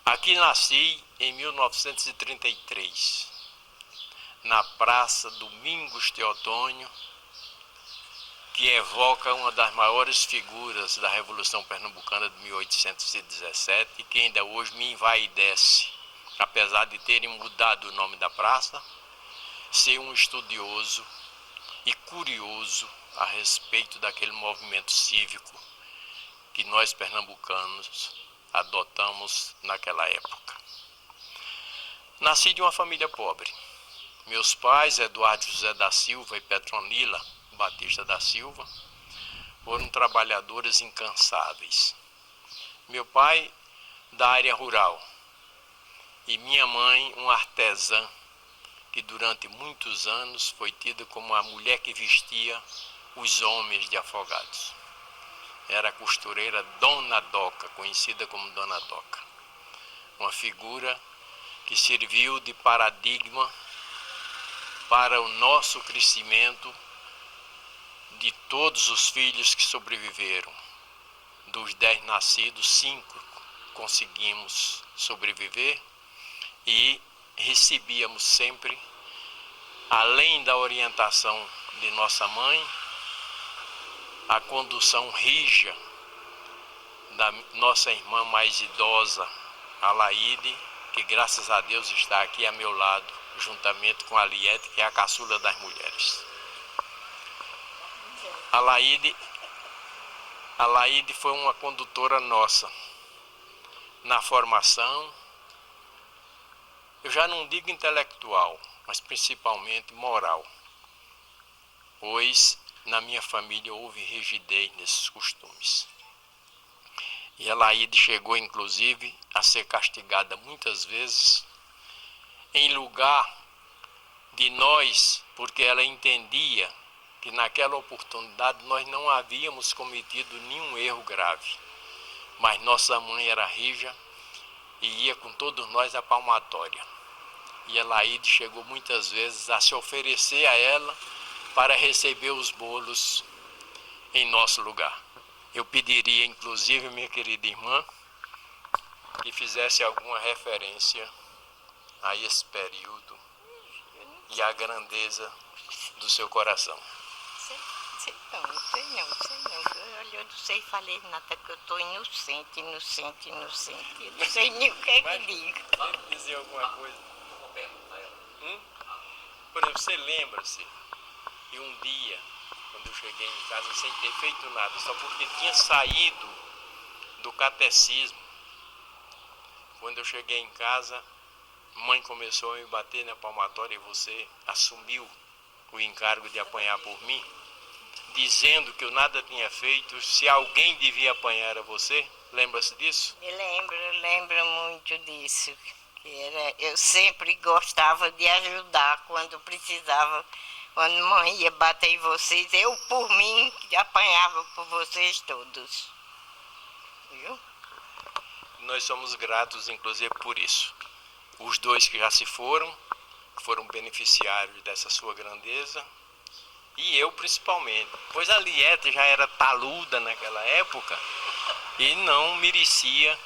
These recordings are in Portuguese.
Aqui nasci em 1933, na Praça Domingos Teotônio, que evoca uma das maiores figuras da Revolução Pernambucana de 1817 e que ainda hoje me envaidece, apesar de terem mudado o nome da praça, ser um estudioso e curioso a respeito daquele movimento cívico que nós pernambucanos adotamos naquela época. Nasci de uma família pobre. Meus pais, Eduardo José da Silva e Petronila Batista da Silva, foram trabalhadores incansáveis. Meu pai, da área rural, e minha mãe, uma artesã, que durante muitos anos foi tida como a mulher que vestia os homens de Afogados. Era a costureira Dona Doca, conhecida como Dona Doca. Uma figura que serviu de paradigma para o nosso crescimento de todos os filhos que sobreviveram. Dos 10 nascidos, 5 conseguimos sobreviver e recebíamos sempre, além da orientação de nossa mãe, a condução rija da nossa irmã mais idosa, Alaide, que graças a Deus está aqui a meu lado, juntamente com a Liette, que é a caçula das mulheres. Alaide foi uma condutora nossa na formação, eu já não digo intelectual, mas principalmente moral, pois na minha família houve rigidez nesses costumes. E Alaide chegou inclusive a ser castigada muitas vezes, em lugar de nós, porque ela entendia que naquela oportunidade nós não havíamos cometido nenhum erro grave, mas nossa mãe era rija e ia com todos nós à palmatória. E Alaide chegou muitas vezes a se oferecer a ela para receber os bolos em nosso lugar. Eu pediria, inclusive, minha querida irmã, que fizesse alguma referência a esse período e a grandeza do seu coração. Sei não. Eu não sei falei nada, que eu estou inocente. Eu não sei nem o que é que digo. Quer dizer alguma coisa? Por exemplo, você lembra-se que um dia, quando eu cheguei em casa sem ter feito nada, só porque tinha saído do catecismo, quando eu cheguei em casa, mãe começou a me bater na palmatória e você assumiu o encargo de apanhar por mim, dizendo que eu nada tinha feito, se alguém devia apanhar era você? Lembra-se disso? Eu lembro muito disso. Eu sempre gostava de ajudar quando precisava. Quando mãe ia bater em vocês, eu por mim apanhava por vocês todos. Viu? Nós somos gratos, inclusive, por isso. Os dois que já se foram beneficiários dessa sua grandeza, e eu principalmente, pois a Liette já era taluda naquela época e não merecia,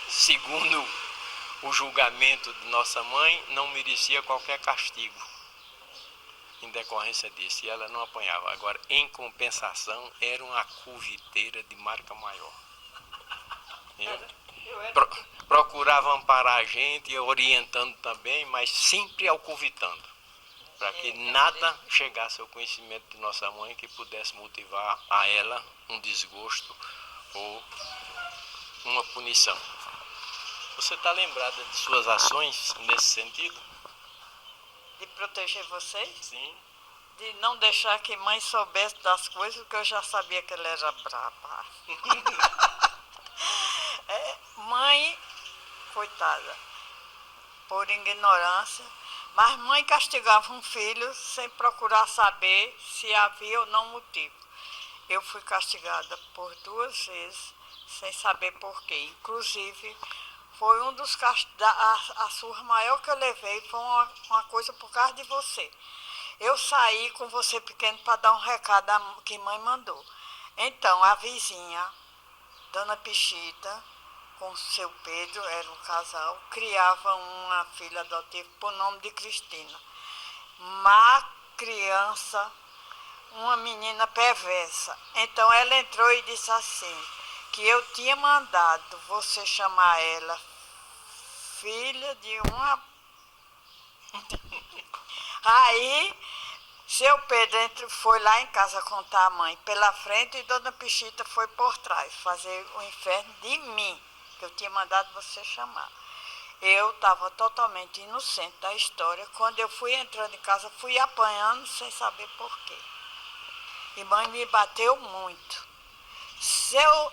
segundo o julgamento de nossa mãe, não merecia qualquer castigo em decorrência disso, e ela não apanhava. Agora, em compensação, era uma cuviteira de marca maior. Procurava amparar a gente, orientando também, mas sempre alcovitando, para que nada chegasse ao conhecimento de nossa mãe que pudesse motivar a ela um desgosto ou uma punição. Você está lembrada de suas ações nesse sentido? De proteger vocês? Sim. De não deixar que mãe soubesse das coisas, porque eu já sabia que ela era brava. Mãe, coitada, por ignorância, mas mãe castigava um filho sem procurar saber se havia ou não motivo. Eu fui castigada por 2 vezes, sem saber porquê. Inclusive, foi um dos castigos, a surra maior que eu levei foi uma coisa por causa de você. Eu saí com você pequeno para dar um recado que mãe mandou. Então, a vizinha, Dona Pichita, com seu Pedro, era um casal, criava uma filha adotiva por nome de Cristina. Má criança, uma menina perversa. Então ela entrou e disse assim, que eu tinha mandado você chamar ela filha de uma... Aí, seu Pedro foi lá em casa contar a mãe pela frente e Dona Pichita foi por trás, fazer o inferno de mim, que eu tinha mandado você chamar. Eu estava totalmente inocente da história. Quando eu fui entrando em casa, fui apanhando sem saber por quê. E mãe me bateu muito. Seu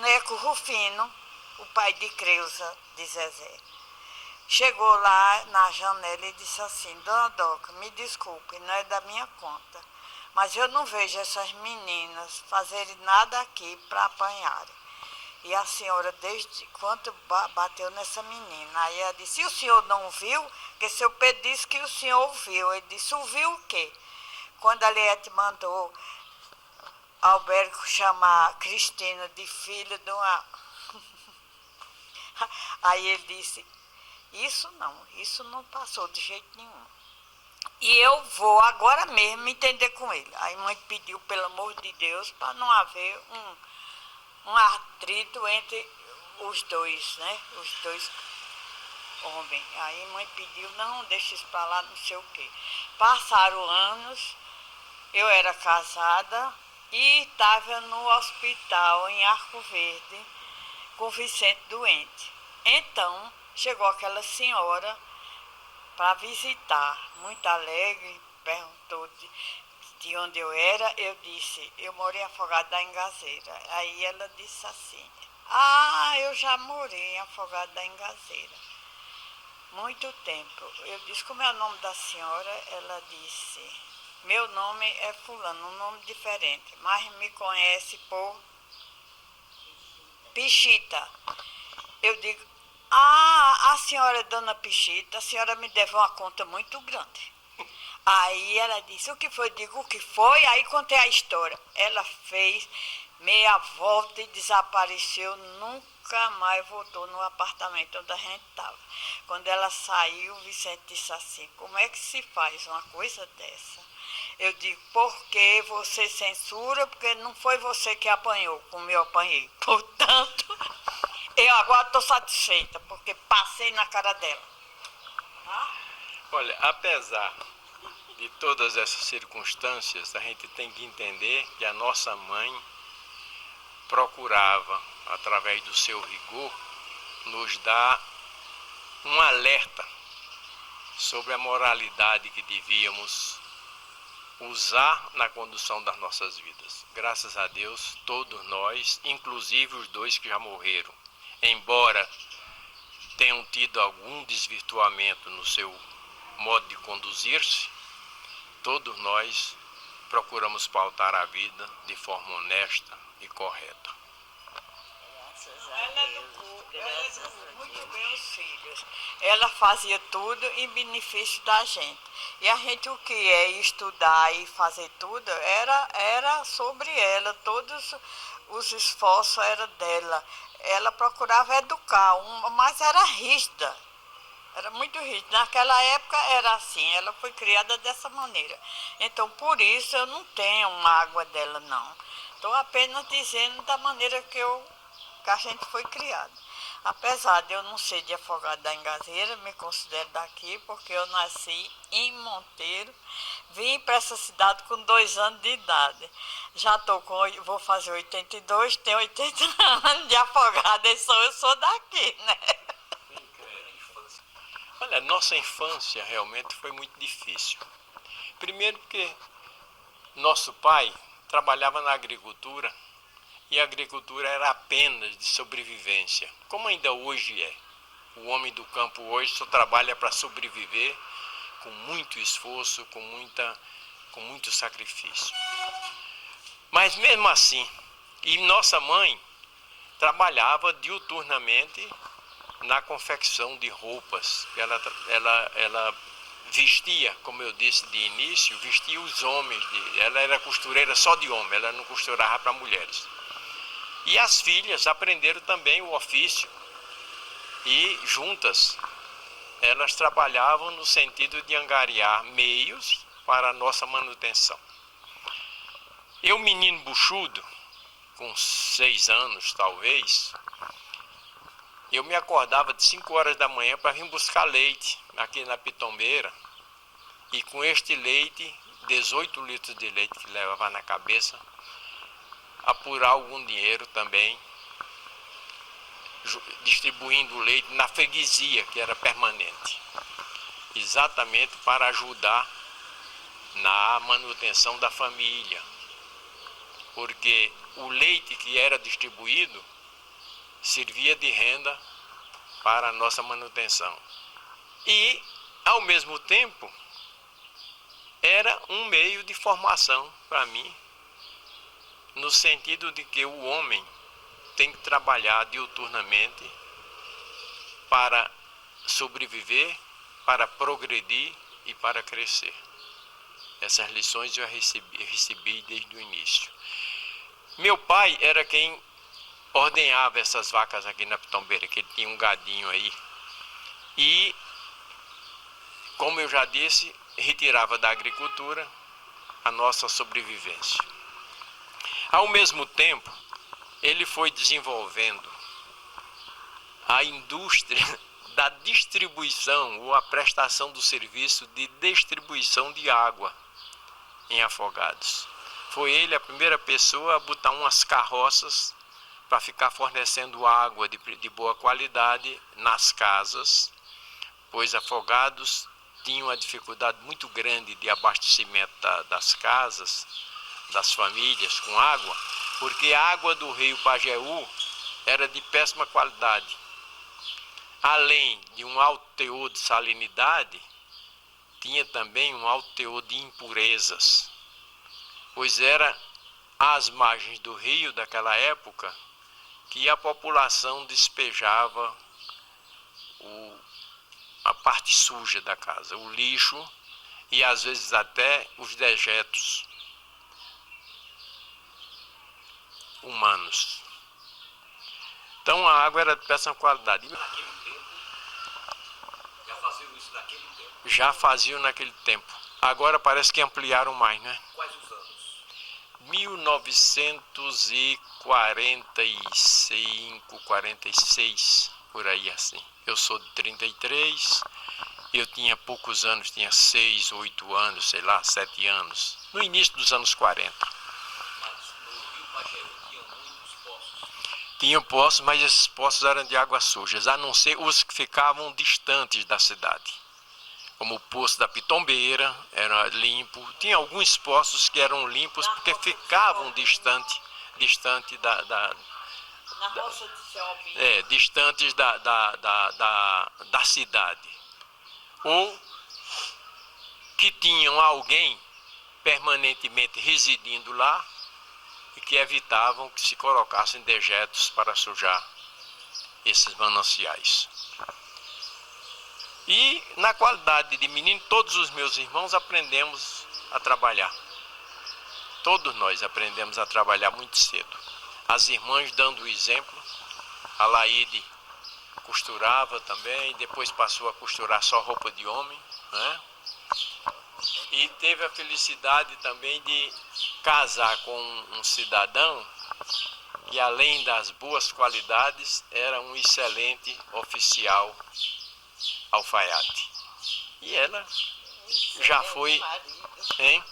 Neco Rufino, o pai de Creuza, de Zezé, chegou lá na janela e disse assim, Dona Doca, me desculpe, não é da minha conta, mas eu não vejo essas meninas fazerem nada aqui para apanharem. E a senhora, desde quando bateu nessa menina, aí ela disse, e o senhor não viu? Porque seu Pedro disse que o senhor ouviu. Ele disse, ouviu o quê? Quando a Liette mandou Alberto chamar Cristina de filha de uma... Aí ele disse, isso não passou de jeito nenhum. E eu vou agora mesmo me entender com ele. Aí a mãe pediu, pelo amor de Deus, para não haver um atrito entre os dois, né? Os dois homens. Aí a mãe pediu, não, deixa isso para lá, não sei o quê. Passaram anos, eu era casada e estava no hospital em Arco Verde com o Vicente doente. Então, chegou aquela senhora para visitar, muito alegre, perguntou de onde eu era. Eu disse, eu morei em Afogado da Engazeira. Aí ela disse assim, eu já morei em Afogado da Engazeira, muito tempo. Eu disse, como é o nome da senhora? Ela disse, meu nome é fulano, um nome diferente, mas me conhece por Pichita. Eu digo, a senhora é Dona Pichita, a senhora me deve uma conta muito grande. Aí ela disse, o que foi? Eu digo, o que foi? Aí contei a história. Ela fez meia volta e desapareceu, nunca mais voltou no apartamento onde a gente estava. Quando ela saiu, o Vicente disse assim, como é que se faz uma coisa dessa? Eu digo, porque você censura, porque não foi você que apanhou, como eu apanhei. Portanto, eu agora estou satisfeita, porque passei na cara dela. Olha, apesar de todas essas circunstâncias, a gente tem que entender que a nossa mãe procurava, através do seu rigor, nos dar um alerta sobre a moralidade que devíamos usar na condução das nossas vidas. Graças a Deus, todos nós, inclusive os dois que já morreram, embora tenham tido algum desvirtuamento no seu modo de conduzir-se, todos nós procuramos pautar a vida de forma honesta e correta. Ela educou muito bem os filhos. Ela fazia tudo em benefício da gente. E a gente, o que é estudar e fazer tudo, era sobre ela. Todos os esforços eram dela. Ela procurava educar, mas era rígida. Era muito rígida. Naquela época era assim, ela foi criada dessa maneira. Então, por isso, eu não tenho mágoa dela, não. Estou apenas dizendo da maneira que a gente foi criado. Apesar de eu não ser de Afogado da Engazeira, me considero daqui, porque eu nasci em Monteiro, vim para essa cidade com 2 anos de idade. Já vou fazer 82, tenho 80 anos de Afogado, eu sou daqui, né? Olha, nossa infância realmente foi muito difícil. Primeiro porque nosso pai trabalhava na agricultura, e a agricultura era apenas de sobrevivência, como ainda hoje é. O homem do campo hoje só trabalha para sobreviver com muito esforço, com muito sacrifício. Mas mesmo assim, e nossa mãe trabalhava diuturnamente na confecção de roupas. Ela vestia, como eu disse de início, vestia os homens. Ela era costureira só de homem, ela não costurava para mulheres. E as filhas aprenderam também o ofício. E juntas, elas trabalhavam no sentido de angariar meios para a nossa manutenção. Eu, menino buchudo, com 6 anos talvez, eu me acordava de 5 horas da manhã para vir buscar leite aqui na Pitombeira. E com este leite, 18 litros de leite que levava na cabeça, apurar algum dinheiro também, distribuindo o leite na freguesia, que era permanente. Exatamente para ajudar na manutenção da família. Porque o leite que era distribuído servia de renda para a nossa manutenção. E, ao mesmo tempo, era um meio de formação para mim, no sentido de que o homem tem que trabalhar diuturnamente para sobreviver, para progredir e para crescer. Essas lições eu recebi desde o início. Meu pai era quem ordenhava essas vacas aqui na Pitombeira, que ele tinha um gadinho aí. E, como eu já disse, retirava da agricultura a nossa sobrevivência. Ao mesmo tempo, ele foi desenvolvendo a indústria da distribuição ou a prestação do serviço de distribuição de água em Afogados. Foi ele a primeira pessoa a botar umas carroças para ficar fornecendo água de boa qualidade nas casas, pois Afogados tinha uma dificuldade muito grande de abastecimento das casas, das famílias com água, porque a água do rio Pajeú era de péssima qualidade. Além de um alto teor de salinidade, tinha também um alto teor de impurezas, pois era às margens do rio daquela época que a população despejava a parte suja da casa, o lixo e às vezes até os dejetos humanos. Então a água era de péssima qualidade. Já faziam naquele tempo. Agora parece que ampliaram mais, né? Quais os anos? 1945, 46, por aí assim. Eu sou de 33, eu tinha poucos anos, tinha 6, 8 anos, sei lá, 7 anos. No início dos anos 40. Mas no Rio Pajeú tinham muitos poços. Tinham poços, mas esses poços eram de águas sujas, a não ser os que ficavam distantes da cidade. Como o poço da Pitombeira, era limpo. Tinha alguns poços que eram limpos porque ficavam distante Na roça de Selby. distantes da cidade. Ou que tinham alguém permanentemente residindo lá e que evitavam que se colocassem dejetos para sujar esses mananciais. E na qualidade de menino, todos os meus irmãos aprendemos a trabalhar. Todos nós aprendemos a trabalhar muito cedo. As irmãs dando o exemplo, a Laíde costurava também, depois passou a costurar só roupa de homem, né? E teve a felicidade também de casar com um cidadão que, além das boas qualidades, era um excelente oficial alfaiate. E ela já foi, hein?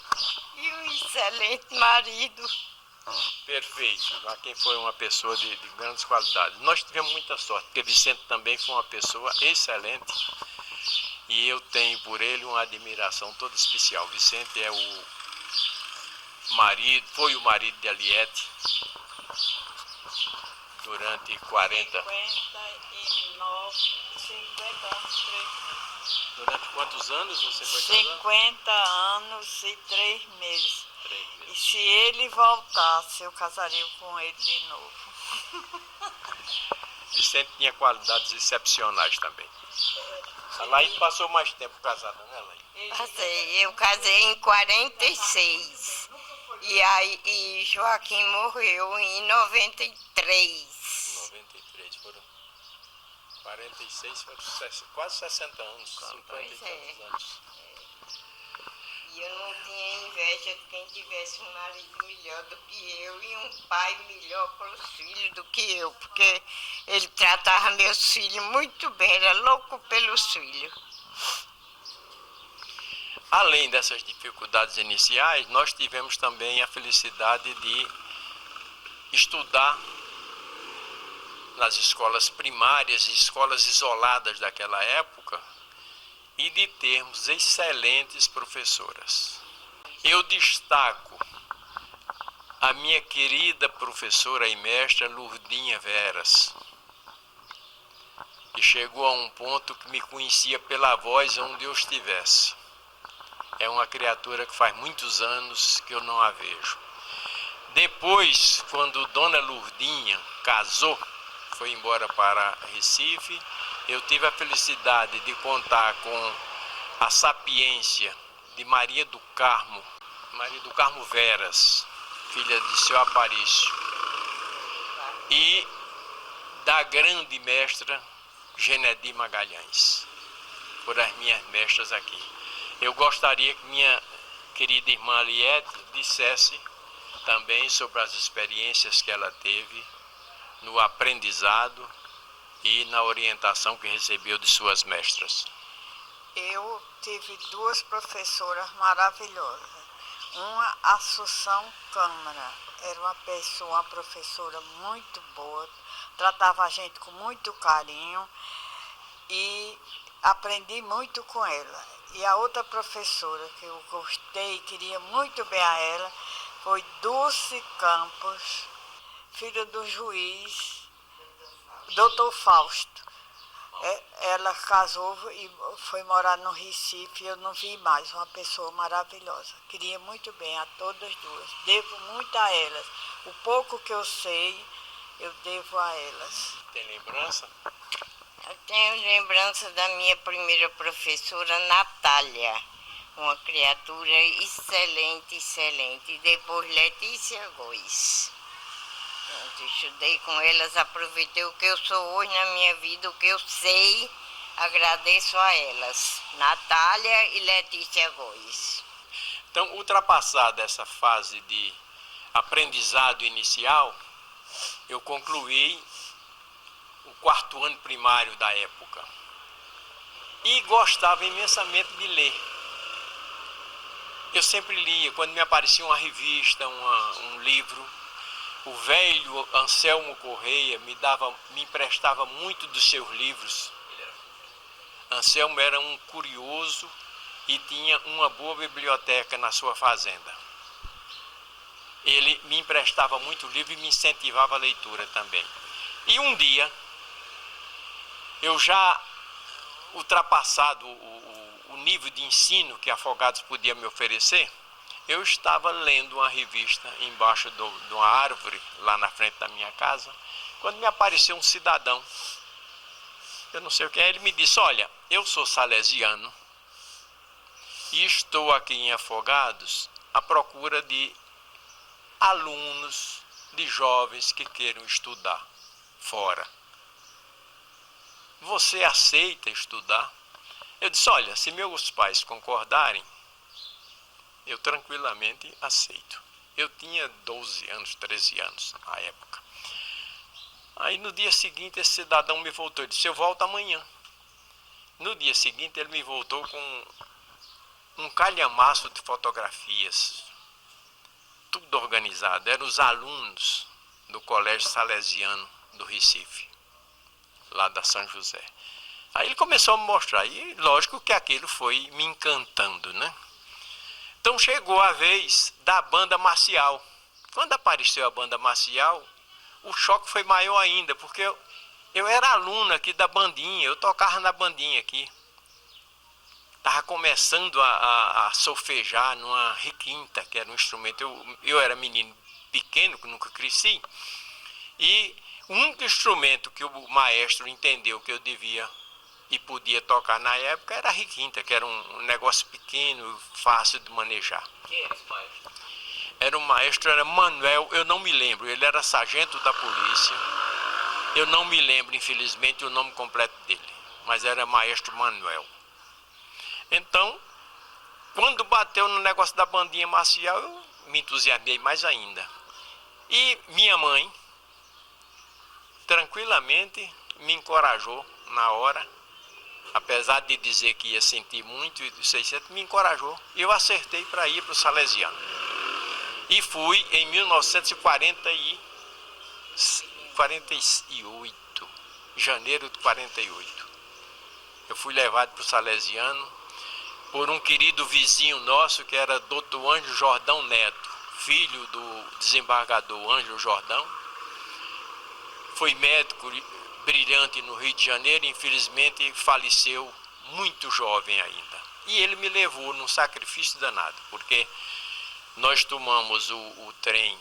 E um excelente marido. Perfeito, a quem foi uma pessoa de grandes qualidades. Nós tivemos muita sorte, porque Vicente também foi uma pessoa excelente e eu tenho por ele uma admiração toda especial. Vicente é o marido, foi o marido de Aliette durante 40 anos, 3 Durante quantos anos você foi casado? 50 anos e 3 meses. 3 meses. E se ele voltasse, eu casaria com ele de novo. Vicente tinha qualidades excepcionais também. A Laís passou mais tempo casada, né, Laís? Eu casei em 46. E Joaquim morreu em 93. 93, foram 46, foram quase 60 anos, 50 e tantos anos. E eu não tinha inveja de quem tivesse um marido melhor do que eu e um pai melhor para os filhos do que eu, porque ele tratava meus filhos muito bem, era louco pelos filhos. Além dessas dificuldades iniciais, nós tivemos também a felicidade de estudar nas escolas primárias e escolas isoladas daquela época e de termos excelentes professoras. Eu destaco a minha querida professora e mestra Lurdinha Veras, que chegou a um ponto que me conhecia pela voz onde eu estivesse. É uma criatura que faz muitos anos que eu não a vejo. Depois, quando Dona Lurdinha casou, foi embora para Recife, eu tive a felicidade de contar com a sapiência de Maria do Carmo Veras, filha de seu Aparício, e da grande mestra Genedi Magalhães, por as minhas mestras aqui. Eu gostaria que minha querida irmã Aliette dissesse também sobre as experiências que ela teve no aprendizado e na orientação que recebeu de suas mestras. Eu tive duas professoras maravilhosas. Uma, Assunção Câmara, era uma professora muito boa, tratava a gente com muito carinho e aprendi muito com ela. E a outra professora que eu gostei e queria muito bem a ela foi Dulce Campos, filha do juiz Dr. Fausto. Ela casou e foi morar no Recife e eu não vi mais. Uma pessoa maravilhosa. Queria muito bem a todas duas. Devo muito a elas. O pouco que eu sei, eu devo a elas. Tem lembrança? Eu tenho lembrança da minha primeira professora, Natália. Uma criatura excelente, excelente. E depois Letícia Góes. Eu estudei com elas, aproveitei o que eu sou hoje na minha vida, o que eu sei, agradeço a elas. Natália e Letícia Góes. Então, ultrapassada essa fase de aprendizado inicial, eu concluí o 4º ano primário da época. E gostava imensamente de ler. Eu sempre lia, quando me aparecia uma revista, um livro. O velho Anselmo Correia me emprestava muito dos seus livros. Anselmo era um curioso e tinha uma boa biblioteca na sua fazenda. Ele me emprestava muito livro e me incentivava a leitura também. E um dia, eu já ultrapassado o nível de ensino que Afogados podia me oferecer, eu estava lendo uma revista embaixo de uma árvore, lá na frente da minha casa, quando me apareceu um cidadão. Eu não sei o que é, ele me disse: olha, eu sou salesiano e estou aqui em Afogados à procura de alunos, de jovens que queiram estudar fora. Você aceita estudar? Eu disse: olha, se meus pais concordarem, eu tranquilamente aceito. Eu tinha 12 anos, 13 anos na época. Aí no dia seguinte esse cidadão me voltou e disse: eu volto amanhã. No dia seguinte ele me voltou com um calhamaço de fotografias, tudo organizado. Eram os alunos do Colégio Salesiano do Recife, lá da São José. Aí ele começou a me mostrar, e lógico que aquilo foi me encantando, né? Então chegou a vez da banda marcial. Quando apareceu a banda marcial, o choque foi maior ainda, porque eu era aluno aqui da bandinha, eu tocava na bandinha aqui. Estava começando a solfejar numa requinta, que era um instrumento. Eu era menino pequeno, que nunca cresci, e o único instrumento que o maestro entendeu que eu devia e podia tocar na época era a requinta, que era um negócio pequeno, fácil de manejar. Quem é esse maestro? Era um maestro, era Manuel, eu não me lembro, ele era sargento da polícia. Eu não me lembro, infelizmente, o nome completo dele, mas era maestro Manuel. Então, quando bateu no negócio da bandinha marcial, eu me entusiasmei mais ainda. E minha mãe, tranquilamente, me encorajou na hora, apesar de dizer que ia sentir muito, e 600, me encorajou. E eu acertei para ir para o Salesiano. E fui em 1948, janeiro de 48. Eu fui levado para o Salesiano por um querido vizinho nosso, que era Dr. Ângelo Jordão Neto, filho do desembargador Ângelo Jordão. Foi médico brilhante no Rio de Janeiro, infelizmente faleceu muito jovem ainda. E ele me levou num sacrifício danado, porque nós tomamos o trem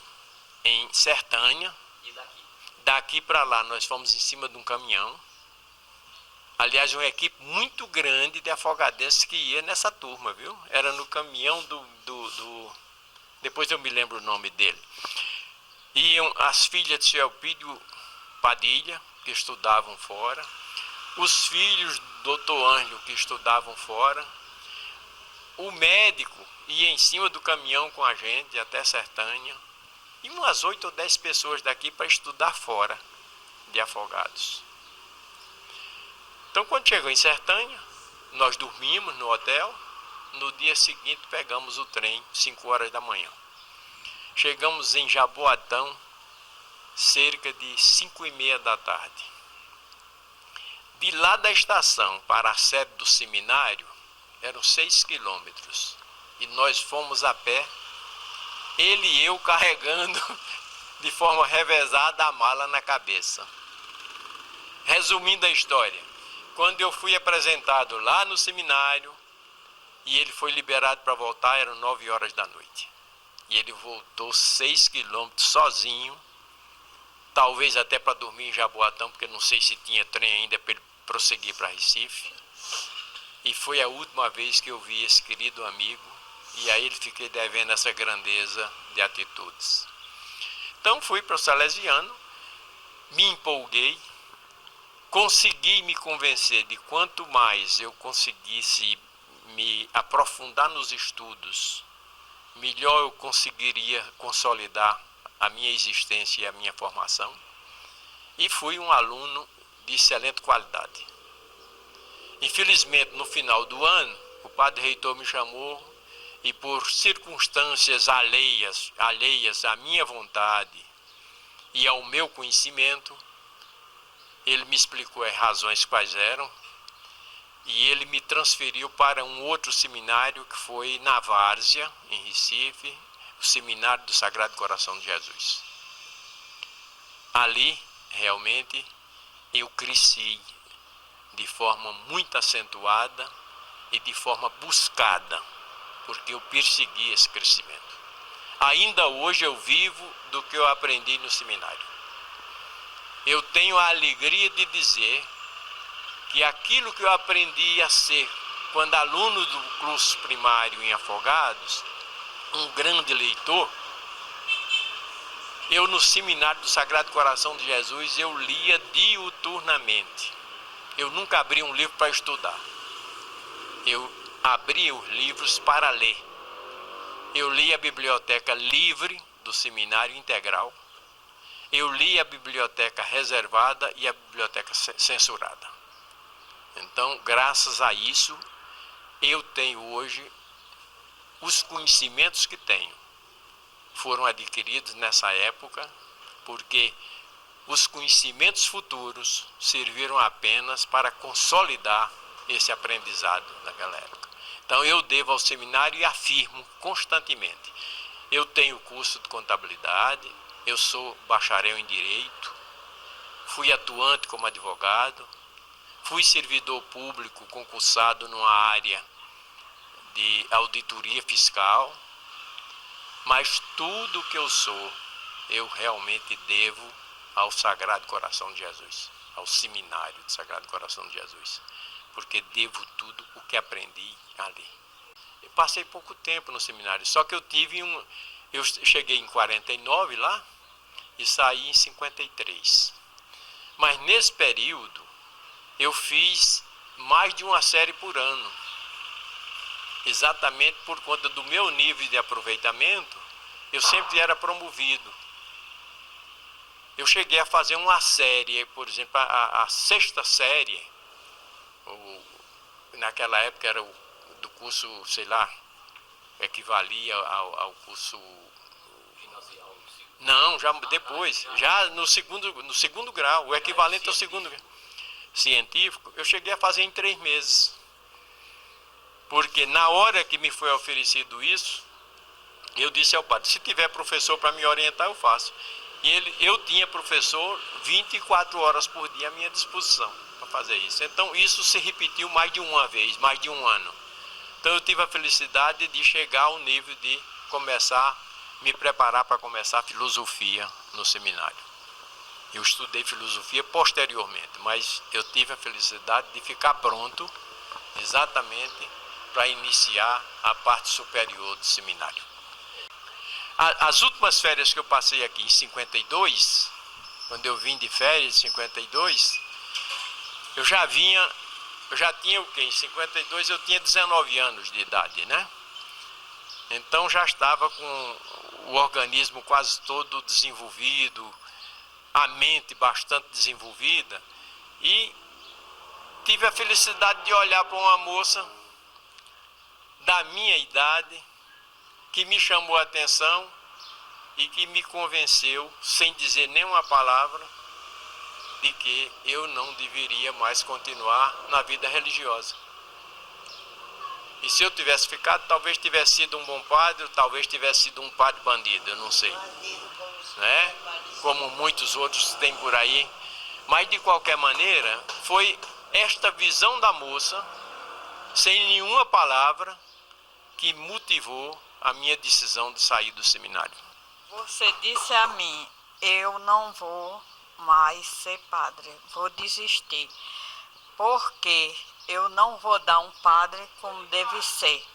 em Sertânia. E daqui? Daqui para lá nós fomos em cima de um caminhão. Aliás, uma equipe muito grande de afogadenses que ia nessa turma, viu? Era no caminhão depois eu me lembro o nome dele. Iam as filhas de seu Elpidio Padilha, que estudavam fora, os filhos do Dr. Ângelo, que estudavam fora, o médico ia em cima do caminhão com a gente até Sertânia, e umas 8 ou 10 pessoas daqui para estudar fora de Afogados. Então, quando chegou em Sertânia, nós dormimos no hotel. No dia seguinte pegamos o trem, 5 horas da manhã. Chegamos em Jaboatão cerca de 5h30 da tarde. De lá da estação para a sede do seminário eram 6 quilômetros. E nós fomos a pé, ele e eu carregando de forma revezada a mala na cabeça. Resumindo a história, quando eu fui apresentado lá no seminário e ele foi liberado para voltar, eram 9 horas da noite. E ele voltou 6 quilômetros sozinho, talvez até para dormir em Jaboatão, porque não sei se tinha trem ainda para ele prosseguir para Recife. E foi a última vez que eu vi esse querido amigo, e a ele fiquei devendo essa grandeza de atitudes. Então fui para o Salesiano, me empolguei, consegui me convencer de quanto mais eu conseguisse me aprofundar nos estudos, melhor eu conseguiria consolidar a minha existência e a minha formação. E fui um aluno de excelente qualidade. Infelizmente, no final do ano, o padre reitor me chamou e, por circunstâncias alheias à minha vontade e ao meu conhecimento, ele me explicou as razões quais eram e ele me transferiu para um outro seminário que foi na Várzea, em Recife, o Seminário do Sagrado Coração de Jesus. Ali, realmente, eu cresci de forma muito acentuada e de forma buscada, porque eu persegui esse crescimento. Ainda hoje eu vivo do que eu aprendi no seminário. Eu tenho a alegria de dizer que aquilo que eu aprendi a ser quando aluno do curso primário em Afogados, um grande leitor, eu no Seminário do Sagrado Coração de Jesus, eu lia diuturnamente. Eu nunca abri um livro para estudar. Eu abria os livros para ler. Eu li a biblioteca livre do Seminário Integral. Eu li a biblioteca reservada e a biblioteca censurada. Então, graças a isso, eu tenho hoje os conhecimentos que tenho. Foram adquiridos nessa época, porque os conhecimentos futuros serviram apenas para consolidar esse aprendizado naquela época. Então eu devo ao seminário e afirmo constantemente. Eu tenho curso de contabilidade, eu sou bacharel em direito, fui atuante como advogado, fui servidor público concursado numa área de auditoria fiscal, mas tudo que eu sou, eu realmente devo ao Sagrado Coração de Jesus, ao Seminário do Sagrado Coração de Jesus, porque devo tudo o que aprendi ali. Eu passei pouco tempo no seminário, só que eu tive Eu cheguei em 49 lá e saí em 53. Mas nesse período eu fiz mais de uma série por ano. Exatamente por conta do meu nível de aproveitamento, eu sempre era promovido. Eu cheguei a fazer uma série, por exemplo, a sexta série, naquela época era do curso, sei lá, equivalia ao curso... Não, já depois, já no segundo grau, o equivalente ao segundo grau científico, eu cheguei a fazer em 3 meses. Porque na hora que me foi oferecido isso, eu disse ao padre, se tiver professor para me orientar, eu faço. E eu tinha professor 24 horas por dia à minha disposição para fazer isso. Então isso se repetiu mais de uma vez, mais de um ano. Então eu tive a felicidade de chegar ao nível de me preparar para começar a filosofia no seminário. Eu estudei filosofia posteriormente, mas eu tive a felicidade de ficar pronto exatamente para iniciar a parte superior do seminário. As últimas férias que eu passei aqui em 52, quando eu vim de férias em 52, eu já tinha o quê? Em 52 eu tinha 19 anos de idade, né? Então já estava com o organismo quase todo desenvolvido, a mente bastante desenvolvida, e tive a felicidade de olhar para uma moça da minha idade que me chamou a atenção e que me convenceu, sem dizer nenhuma palavra, de que eu não deveria mais continuar na vida religiosa. E se eu tivesse ficado, talvez tivesse sido um bom padre, talvez tivesse sido um padre bandido, eu não sei. Né? Como muitos outros têm por aí. Mas de qualquer maneira, foi esta visão da moça, sem nenhuma palavra, que motivou a minha decisão de sair do seminário. Você disse a mim, eu não vou mais ser padre, vou desistir, porque eu não vou dar um padre como deve ser,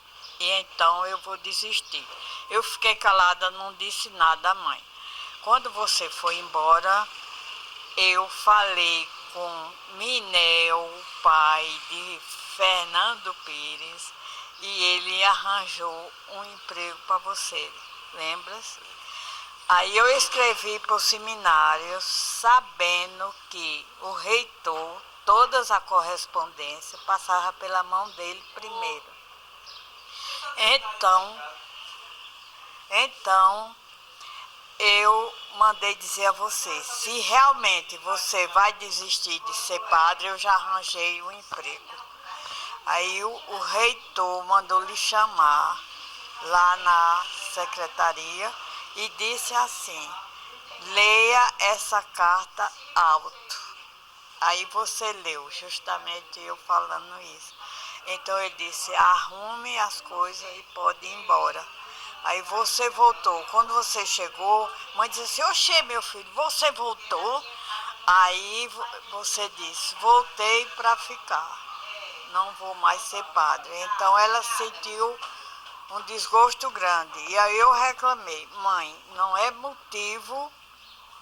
e então eu vou desistir. Eu fiquei calada, não disse nada à mãe. Quando você foi embora, eu falei com Minel, pai de Fernando Pires, e ele arranjou um emprego para você, lembra-se? Aí eu escrevi para o seminário, sabendo que o reitor, todas a correspondência, passava pela mão dele primeiro. Então, eu mandei dizer a você, se realmente você vai desistir de ser padre, eu já arranjei um emprego. Aí o reitor mandou lhe chamar lá na secretaria e disse assim, leia essa carta alto. Aí você leu, justamente eu falando isso. Então ele disse, arrume as coisas e pode ir embora. Aí você voltou. Quando você chegou, mãe disse assim, oxê, meu filho, você voltou? Aí você disse, voltei para ficar. Não vou mais ser padre. Então ela sentiu um desgosto grande. E aí eu reclamei, mãe, não é motivo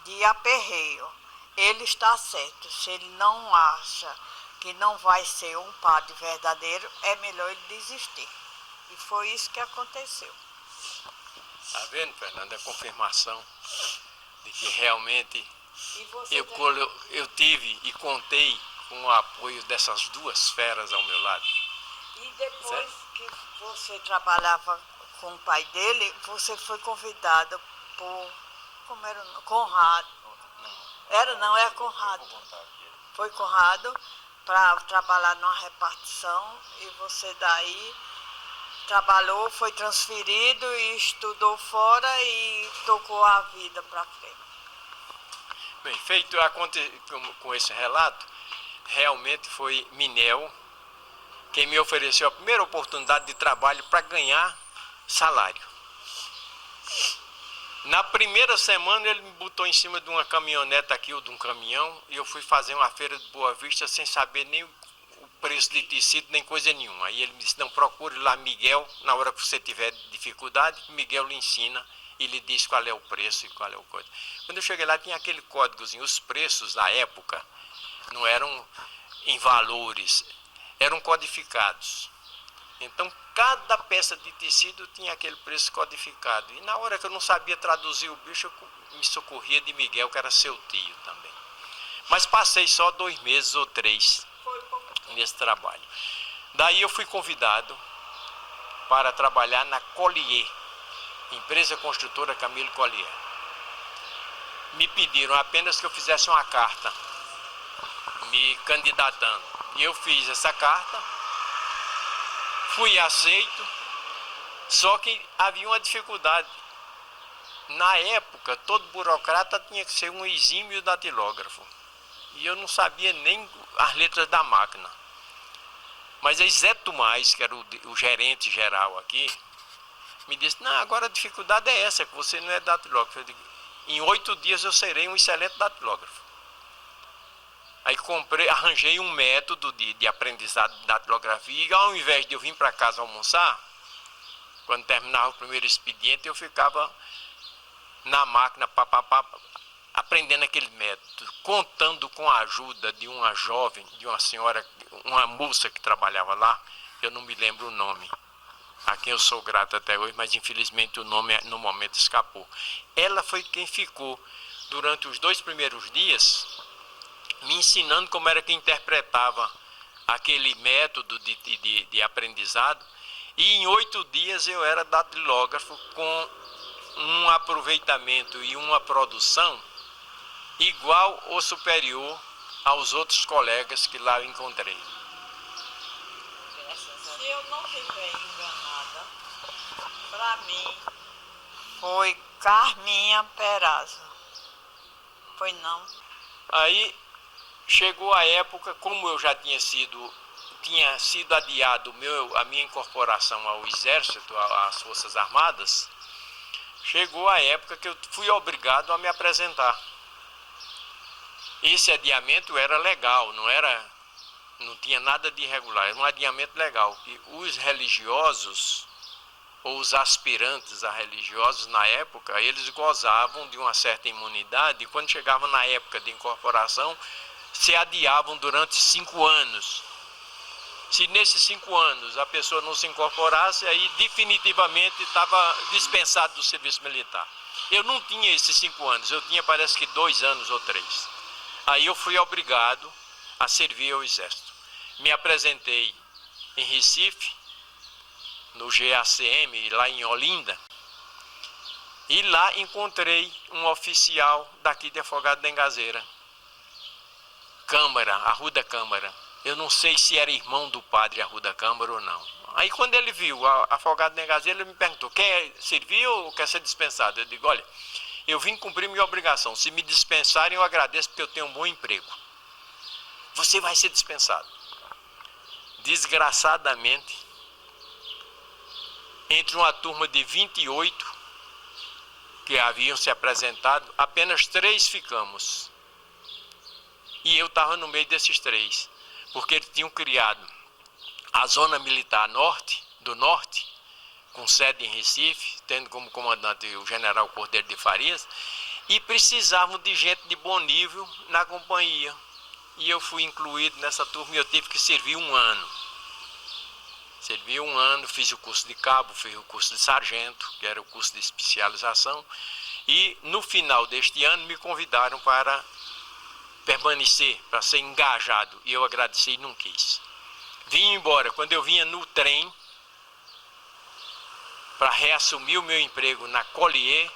de aperreio. Ele está certo. Se ele não acha que não vai ser um padre verdadeiro, é melhor ele desistir. E foi isso que aconteceu. Está vendo, Fernanda, a confirmação de que realmente eu tive e contei com o apoio dessas duas feras ao meu lado. E depois que você trabalhava com o pai dele, você foi convidado por, como era o nome? Conrado. É Conrado. Foi Conrado para trabalhar numa repartição e você daí trabalhou, foi transferido e estudou fora e tocou a vida para frente. Bem, feito com esse relato, realmente foi Minel quem me ofereceu a primeira oportunidade de trabalho para ganhar salário. Na primeira semana ele me botou em cima de uma caminhoneta aqui ou de um caminhão e eu fui fazer uma feira de Boa Vista sem saber nem o preço de tecido, nem coisa nenhuma. Aí ele me disse, não, procure lá Miguel, na hora que você tiver dificuldade, Miguel lhe ensina e lhe diz qual é o preço e qual é o código. Quando eu cheguei lá, tinha aquele códigozinho. Os preços da época não eram em valores, eram codificados. Então, cada peça de tecido tinha aquele preço codificado. E na hora que eu não sabia traduzir o bicho, eu me socorria de Miguel, que era seu tio também. Mas passei só 2 meses ou 3 nesse trabalho. Daí eu fui convidado para trabalhar na Collier, empresa construtora Camilo Collier. Me pediram apenas que eu fizesse uma carta, me candidatando. E eu fiz essa carta, fui aceito, só que havia uma dificuldade. Na época, todo burocrata tinha que ser um exímio datilógrafo. E eu não sabia nem as letras da máquina. Mas aí Zé Tomás, que era o gerente geral aqui, me disse, não, agora a dificuldade é essa, que você não é datilógrafo. Eu digo, em 8 dias eu serei um excelente datilógrafo. Aí arranjei um método de aprendizado de datilografia, e ao invés de eu vir para casa almoçar, quando terminava o primeiro expediente, eu ficava na máquina, aprendendo aquele método, contando com a ajuda de uma jovem, de uma senhora, uma moça que trabalhava lá, eu não me lembro o nome, a quem eu sou grato até hoje, mas infelizmente o nome no momento escapou. Ela foi quem ficou durante os 2 primeiros dias me ensinando como era que interpretava aquele método de aprendizado, e em 8 dias eu era datilógrafo com um aproveitamento e uma produção igual ou superior aos outros colegas que lá eu encontrei. Se eu não estiver enganada, para mim foi Carminha Peraza. Foi não? Aí chegou a época, como eu já tinha sido adiado a minha incorporação ao Exército, às Forças Armadas, chegou a época que eu fui obrigado a me apresentar. Esse adiamento era legal, não tinha nada de irregular, era um adiamento legal. E os religiosos, ou os aspirantes a religiosos na época, eles gozavam de uma certa imunidade, e quando chegavam na época de incorporação, se adiavam durante 5 anos. Se nesses 5 anos a pessoa não se incorporasse, aí definitivamente estava dispensado do serviço militar. Eu não tinha esses 5 anos, eu tinha parece que 2 anos ou 3. Aí eu fui obrigado a servir ao Exército. Me apresentei em Recife, no GACM, lá em Olinda, e lá encontrei um oficial daqui de Afogados da Engazeira, Câmara, Arruda Câmara. Eu não sei se era irmão do padre Arruda Câmara ou não. Aí quando ele viu Afogado da Engazeira, ele me perguntou, quer servir ou quer ser dispensado? Eu digo, olha, eu vim cumprir minha obrigação. Se me dispensarem, eu agradeço porque eu tenho um bom emprego. Você vai ser dispensado. Desgraçadamente, entre uma turma de 28 que haviam se apresentado, apenas 3 ficamos. E eu estava no meio desses 3, porque eles tinham criado a Zona Militar do Norte, com sede em Recife, tendo como comandante o general Cordeiro de Farias, e precisavam de gente de bom nível na companhia. E eu fui incluído nessa turma e eu tive que servir 1 ano. Servi 1 ano, fiz o curso de cabo, fiz o curso de sargento, que era o curso de especialização, e no final deste ano me convidaram para permanecer, para ser engajado, e eu agradeci e não quis. Vim embora. Quando eu vinha no trem para reassumir o meu emprego na Collier,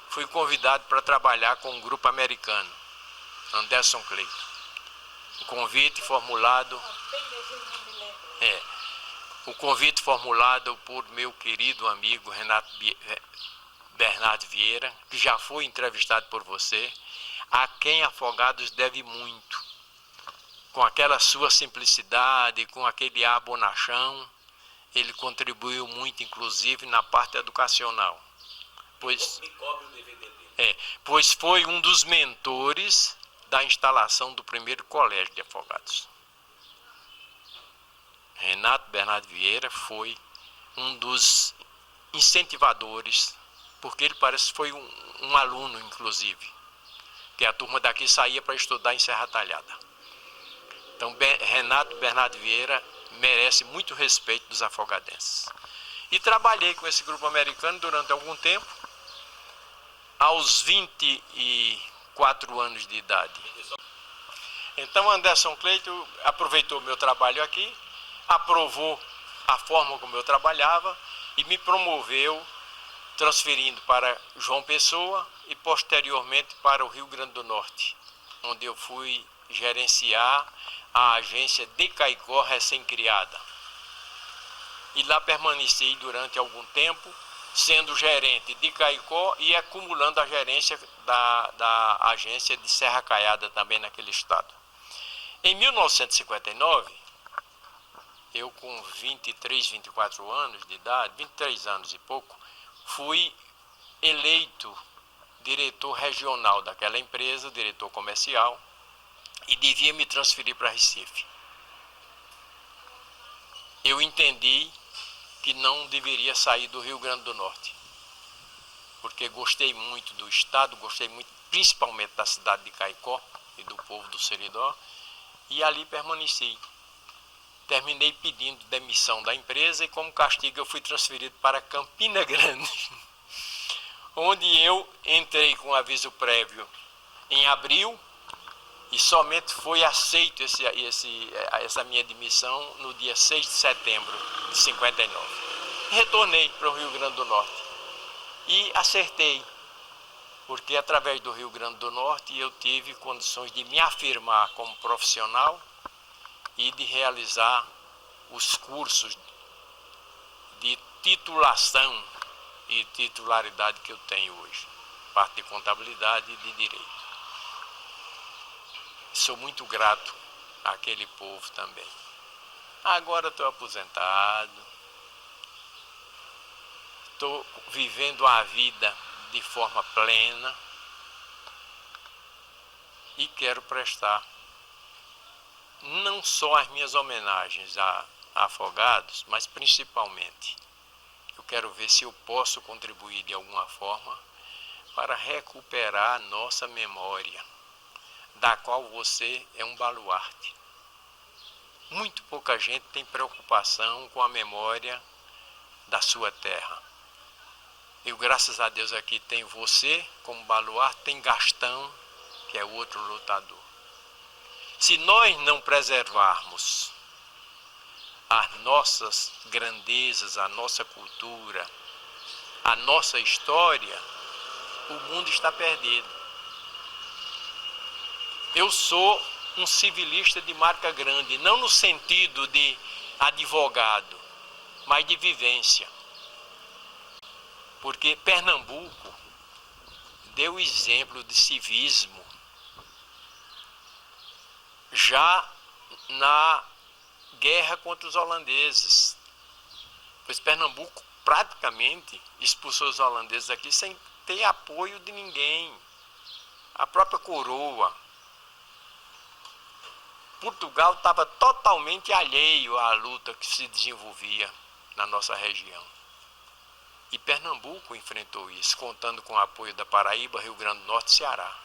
fui convidado para trabalhar com um grupo americano, Anderson Clayton. O convite formulado por meu querido amigo Bernardo Vieira, que já foi entrevistado por você, a quem Afogados deve muito, com aquela sua simplicidade, com aquele ar bonachão. Ele contribuiu muito, inclusive, na parte educacional, pois foi um dos mentores da instalação do primeiro colégio de Afogados. Renato Bernardo Vieira foi um dos incentivadores porque ele parece que foi um aluno, inclusive, que a turma daqui saía para estudar em Serra Talhada. Então, Renato Bernardo Vieira merece muito respeito dos afogadenses. E trabalhei com esse grupo americano durante algum tempo, aos 24 anos de idade. Então, Anderson Cleito aproveitou meu trabalho aqui, aprovou a forma como eu trabalhava e me promoveu, transferindo para João Pessoa e posteriormente para o Rio Grande do Norte, onde eu fui gerenciar a agência de Caicó recém-criada. E lá permaneci durante algum tempo, sendo gerente de Caicó e acumulando a gerência da agência de Serra Caiada também naquele estado. Em 1959, eu com 23, 24 anos de idade, 23 anos e pouco, fui eleito diretor regional daquela empresa, diretor comercial, e devia me transferir para Recife. Eu entendi que não deveria sair do Rio Grande do Norte, porque gostei muito do estado, gostei muito principalmente da cidade de Caicó e do povo do Seridó, e ali permaneci. Terminei pedindo demissão da empresa e como castigo eu fui transferido para Campina Grande, onde eu entrei com aviso prévio em abril e somente foi aceito essa minha demissão no dia 6 de setembro de 59. Retornei para o Rio Grande do Norte e acertei, porque através do Rio Grande do Norte eu tive condições de me afirmar como profissional e de realizar os cursos de titulação e titularidade que eu tenho hoje, parte de contabilidade e de direito. Sou muito grato àquele povo também. Agora estou aposentado, estou vivendo a vida de forma plena e quero prestar não só as minhas homenagens a afogados, mas principalmente eu quero ver se eu posso contribuir de alguma forma para recuperar a nossa memória, da qual você é um baluarte. Muito pouca gente tem preocupação com a memória da sua terra. Eu, graças a Deus, aqui tenho você como baluarte, tem Gastão, que é outro lutador. Se nós não preservarmos as nossas grandezas, a nossa cultura, a nossa história, o mundo está perdido. Eu sou um civilista de marca grande, não no sentido de advogado, mas de vivência. Porque Pernambuco deu exemplo de civismo já na guerra contra os holandeses. Pois Pernambuco praticamente expulsou os holandeses aqui sem ter apoio de ninguém. A própria coroa. Portugal estava totalmente alheio à luta que se desenvolvia na nossa região. E Pernambuco enfrentou isso, contando com o apoio da Paraíba, Rio Grande do Norte e Ceará.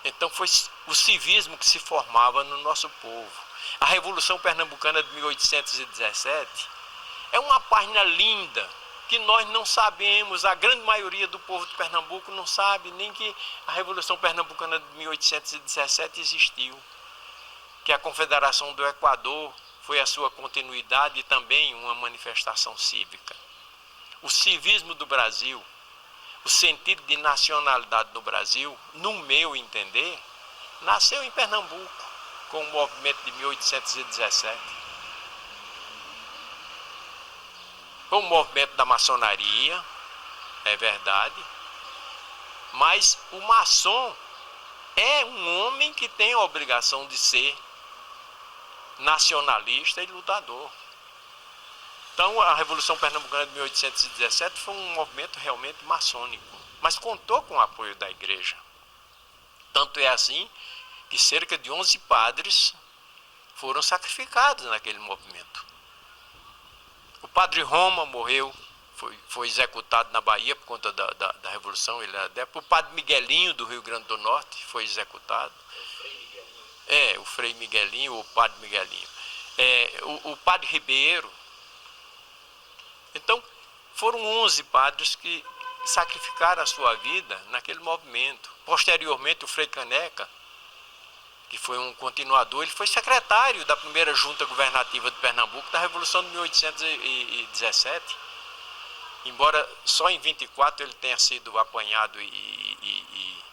Então foi o civismo que se formava no nosso povo. A Revolução Pernambucana de 1817 é uma página linda que nós não sabemos, a grande maioria do povo de Pernambuco não sabe nem que a Revolução Pernambucana de 1817 existiu, que a Confederação do Equador foi a sua continuidade e também uma manifestação cívica. O civismo do Brasil, o sentido de nacionalidade do Brasil, no meu entender, nasceu em Pernambuco, com o movimento de 1817. Foi um movimento da maçonaria, é verdade, mas o maçom é um homem que tem a obrigação de ser nacionalista e lutador. Então a Revolução Pernambucana de 1817 foi um movimento realmente maçônico, mas contou com o apoio da igreja. Tanto é assim que cerca de 11 padres foram sacrificados naquele movimento. O padre Roma morreu, foi executado na Bahia por conta da Revolução, ele era adepto. O padre Miguelinho, do Rio Grande do Norte, foi executado. O Frei Miguelinho, o padre Miguelinho. O padre Ribeiro. Então, foram 11 padres que sacrificaram a sua vida naquele movimento. Posteriormente, o Frei Caneca, que foi um continuador, ele foi secretário da primeira junta governativa de Pernambuco da Revolução de 1817. Embora só em 24 ele tenha sido apanhado e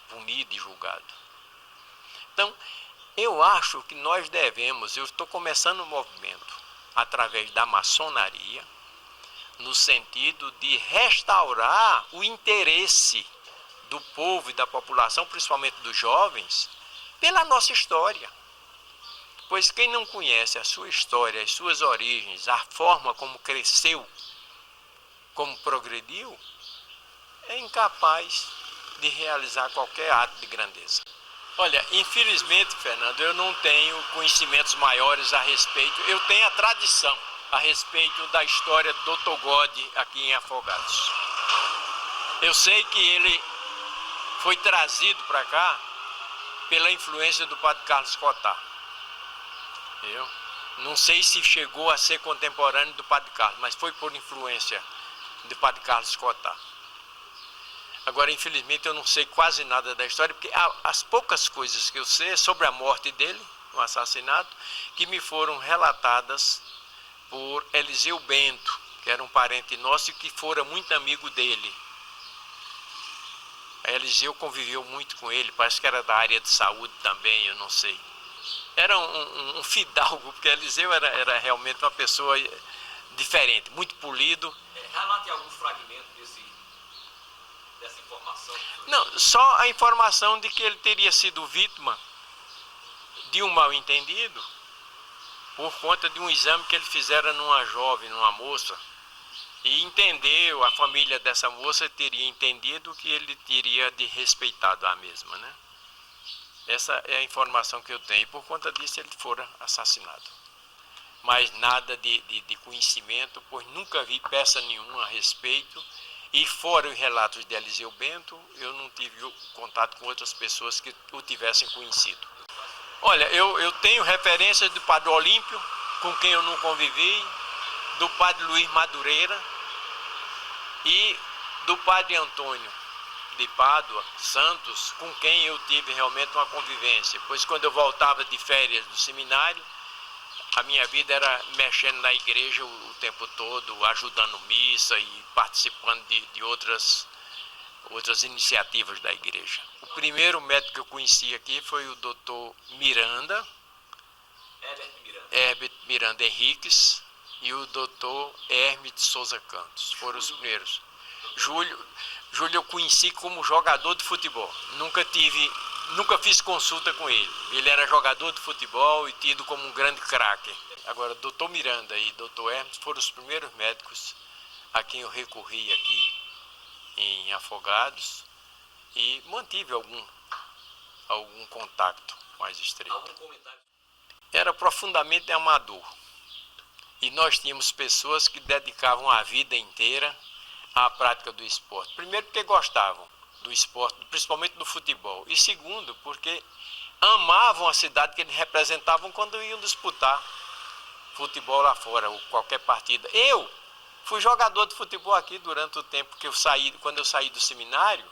punido e julgado. Então, eu acho que nós devemos, eu estou começando um movimento através da maçonaria, no sentido de restaurar o interesse do povo e da população, principalmente dos jovens, pela nossa história. Pois quem não conhece a sua história, as suas origens, a forma como cresceu, como progrediu, é incapaz de realizar qualquer ato de grandeza. Olha, infelizmente, Fernando, eu não tenho conhecimentos maiores a respeito, eu tenho a tradição a respeito da história do Dr. God aqui em Afogados. Eu sei que ele foi trazido para cá pela influência do padre Carlos Cotá. Eu não sei se chegou a ser contemporâneo do padre Carlos, mas foi por influência do padre Carlos Cotá. Agora, infelizmente, eu não sei quase nada da história, porque as poucas coisas que eu sei sobre a morte dele, o assassinato, que me foram relatadas por Eliseu Bento, que era um parente nosso e que fora muito amigo dele. A Eliseu conviveu muito com ele, parece que era da área de saúde também, eu não sei. Era um fidalgo, porque Eliseu era realmente uma pessoa diferente, muito polido. Relate algum fragmento dessa informação? Não, só a informação de que ele teria sido vítima de um mal-entendido por conta de um exame que ele fizera numa jovem, numa moça, e entendeu, a família dessa moça teria entendido que ele teria desrespeitado a mesma, né? Essa é a informação que eu tenho, e por conta disso ele fora assassinado. Mas nada de conhecimento, pois nunca vi peça nenhuma a respeito, e fora os relatos de Eliseu Bento, eu não tive contato com outras pessoas que o tivessem conhecido. Olha, eu tenho referências do padre Olímpio, com quem eu não convivi, do padre Luiz Madureira e do padre Antônio de Pádua, Santos, com quem eu tive realmente uma convivência. Pois quando eu voltava de férias do seminário, a minha vida era mexendo na igreja o tempo todo, ajudando missa e participando de outras iniciativas da igreja. O primeiro médico que eu conheci aqui foi o doutor Miranda, Herbert Miranda Henriques, e o doutor Hermes de Souza Cantos. Foram os primeiros. Júlio eu conheci como jogador de futebol. Nunca fiz consulta com ele. Ele era jogador de futebol e tido como um grande craque. Agora, doutor Miranda e doutor Hermes foram os primeiros médicos a quem eu recorri aqui em Afogados e mantive algum contato mais estreito. Algum comentário? Era profundamente amador. E nós tínhamos pessoas que dedicavam a vida inteira à prática do esporte. Primeiro, porque gostavam do esporte, principalmente do futebol. E segundo, porque amavam a cidade que eles representavam quando iam disputar futebol lá fora, ou qualquer partida. Eu fui jogador de futebol aqui durante o tempo que quando eu saí do seminário,